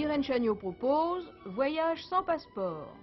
Irène Chagnot propose Voyage sans passeport.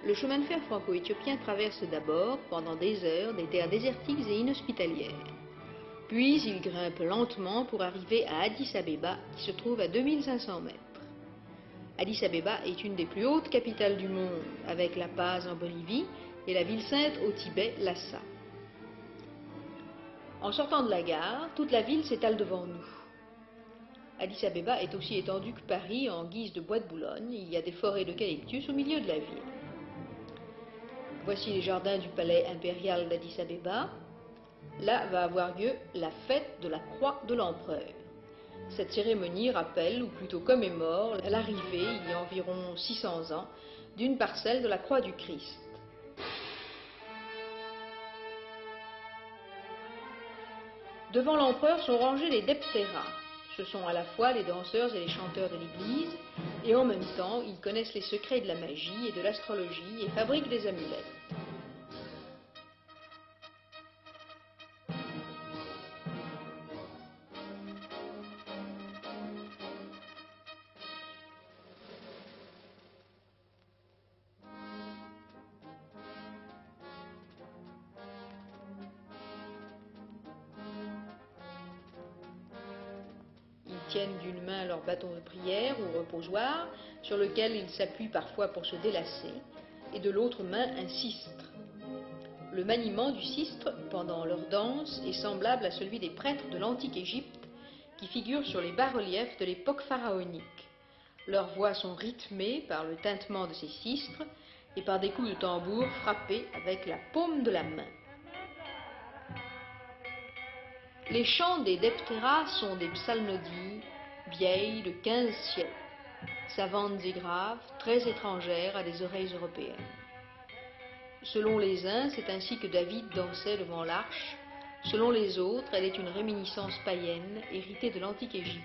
Le chemin de fer franco-éthiopien traverse d'abord, pendant des heures, des terres désertiques et inhospitalières. Puis il grimpe lentement pour arriver à Addis-Abeba, qui se trouve à 2500 mètres. Addis-Abeba est une des plus hautes capitales du monde, avec La Paz en Bolivie et la ville sainte au Tibet, Lhasa. En sortant de la gare, toute la ville s'étale devant nous. Addis-Abeba est aussi étendue que Paris en guise de bois de Boulogne. Il y a des forêts d'eucalyptus au milieu de la ville. Voici les jardins du palais impérial d'Addis-Abeba. Là va avoir lieu la fête de la croix de l'empereur. Cette cérémonie rappelle, ou plutôt commémore, l'arrivée, il y a environ 600 ans, d'une parcelle de la croix du Christ. Devant l'empereur sont rangés les depteras. Ce sont à la fois les danseurs et les chanteurs de l'église, et en même temps, ils connaissent les secrets de la magie et de l'astrologie et fabriquent des amulettes. Ils tiennent d'une main leur bâton de prière ou reposoir, sur lequel ils s'appuient parfois pour se délasser, et de l'autre main un sistre. Le maniement du sistre pendant leur danse est semblable à celui des prêtres de l'antique Égypte qui figurent sur les bas-reliefs de l'époque pharaonique. Leurs voix sont rythmées par le tintement de ces sistres et par des coups de tambour frappés avec la paume de la main. Les chants des depteras sont des psalmodies vieilles de 15 siècles, savantes et graves, très étrangères à des oreilles européennes. Selon les uns, c'est ainsi que David dansait devant l'arche. Selon les autres, elle est une réminiscence païenne héritée de l'antique Égypte.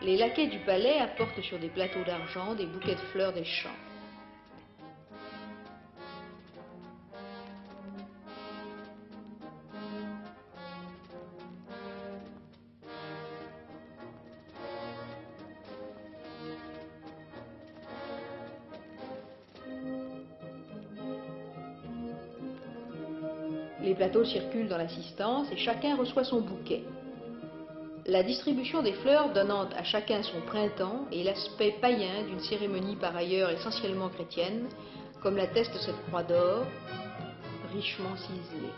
Les laquais du palais apportent sur des plateaux d'argent des bouquets de fleurs des champs. Les plateaux circulent dans l'assistance et chacun reçoit son bouquet. La distribution des fleurs donnant à chacun son printemps est l'aspect païen d'une cérémonie par ailleurs essentiellement chrétienne, comme l'atteste cette croix d'or, richement ciselée.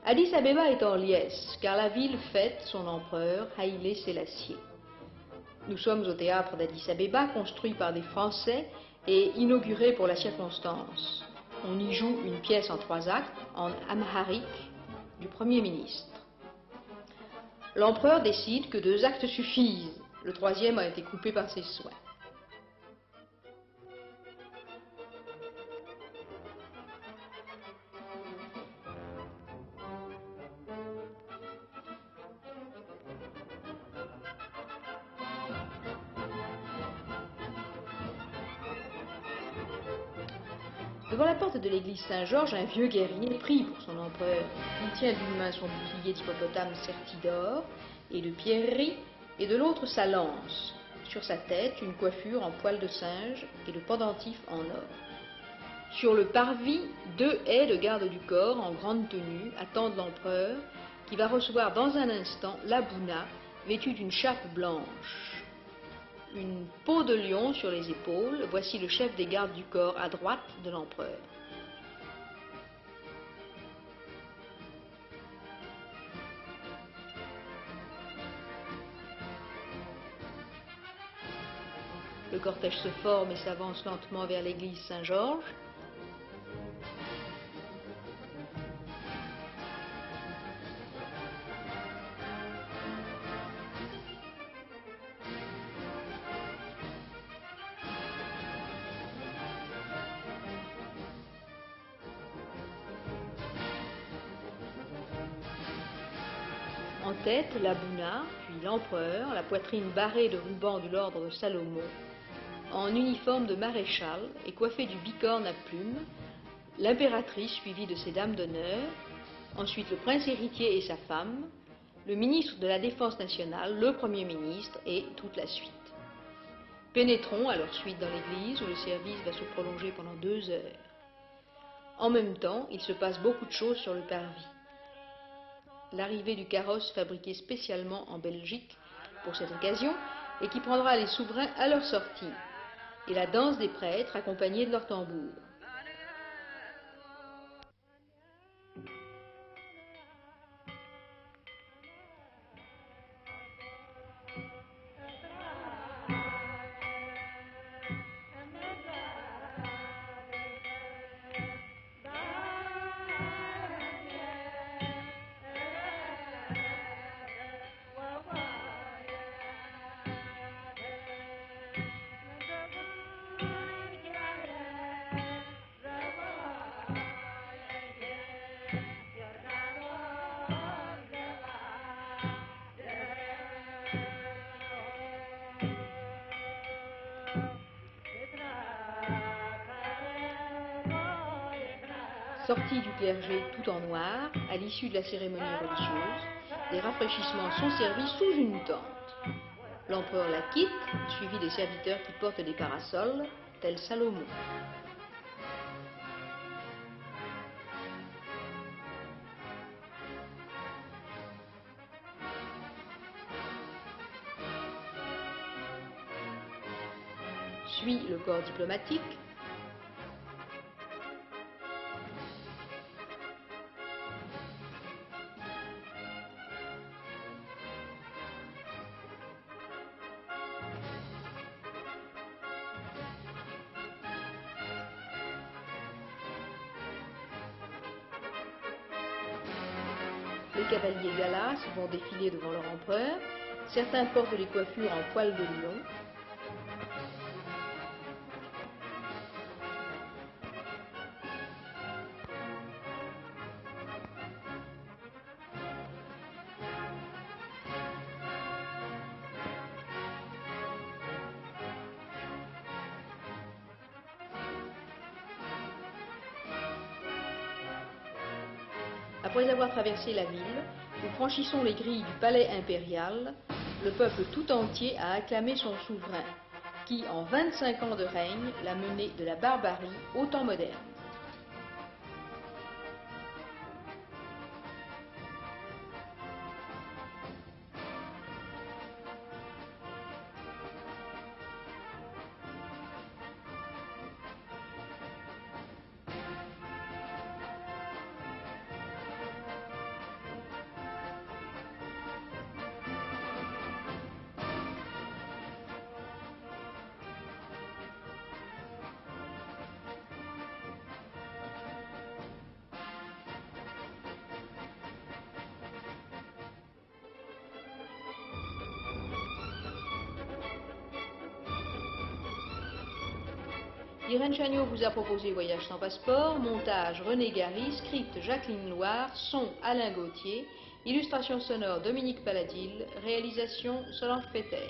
Addis Abeba est en liesse, car la ville fête son empereur, Haïlé Sélassié. Nous sommes au théâtre d'Addis Abeba, construit par des Français et inauguré pour la circonstance. On y joue une pièce en 3 actes, en amharique, du Premier ministre. L'empereur décide que 2 actes suffisent. Le 3e a été coupé par ses soins. Devant la porte de l'église Saint-Georges, un vieux guerrier prie pour son empereur. Il tient d'une main son bouclier d'hippopotame serti d'or et de pierreries, et de l'autre sa lance. Sur sa tête, une coiffure en poil de singe et de pendentifs en or. Sur le parvis, 2 aides de garde du corps en grande tenue attendent l'empereur, qui va recevoir dans un instant l'Abouna, vêtue d'une chape blanche. Une peau de lion sur les épaules, voici le chef des gardes du corps à droite de l'empereur. Le cortège se forme et s'avance lentement vers l'église Saint-Georges. En tête, l'Abouna, puis l'empereur, la poitrine barrée de rubans de l'ordre de Salomon, en uniforme de maréchal et coiffée du bicorne à plumes, l'impératrice suivie de ses dames d'honneur, ensuite le prince héritier et sa femme, le ministre de la Défense nationale, le Premier ministre et toute la suite. Pénétrons à leur suite dans l'église où le service va se prolonger pendant 2 heures. En même temps, il se passe beaucoup de choses sur le parvis. L'arrivée du carrosse fabriqué spécialement en Belgique pour cette occasion et qui prendra les souverains à leur sortie, et la danse des prêtres accompagnée de leurs tambours. Sortie du clergé tout en noir, à l'issue de la cérémonie religieuse, des rafraîchissements sont servis sous une tente. L'empereur la quitte, suivi des serviteurs qui portent des parasols, tel Salomon. Suit le corps diplomatique. Les cavaliers galas vont défiler devant leur empereur. Certains portent des coiffures en poil de lion. Après avoir traversé la ville, nous franchissons les grilles du palais impérial le peuple tout entier a acclamé son souverain, qui, en 25 ans de règne, l'a mené de la barbarie au temps moderne. Irène Chagnaud vous a proposé Voyage sans passeport, montage René Gary, script Jacqueline Loire, son Alain Gauthier, illustration sonore Dominique Paladil, réalisation Solange Peter.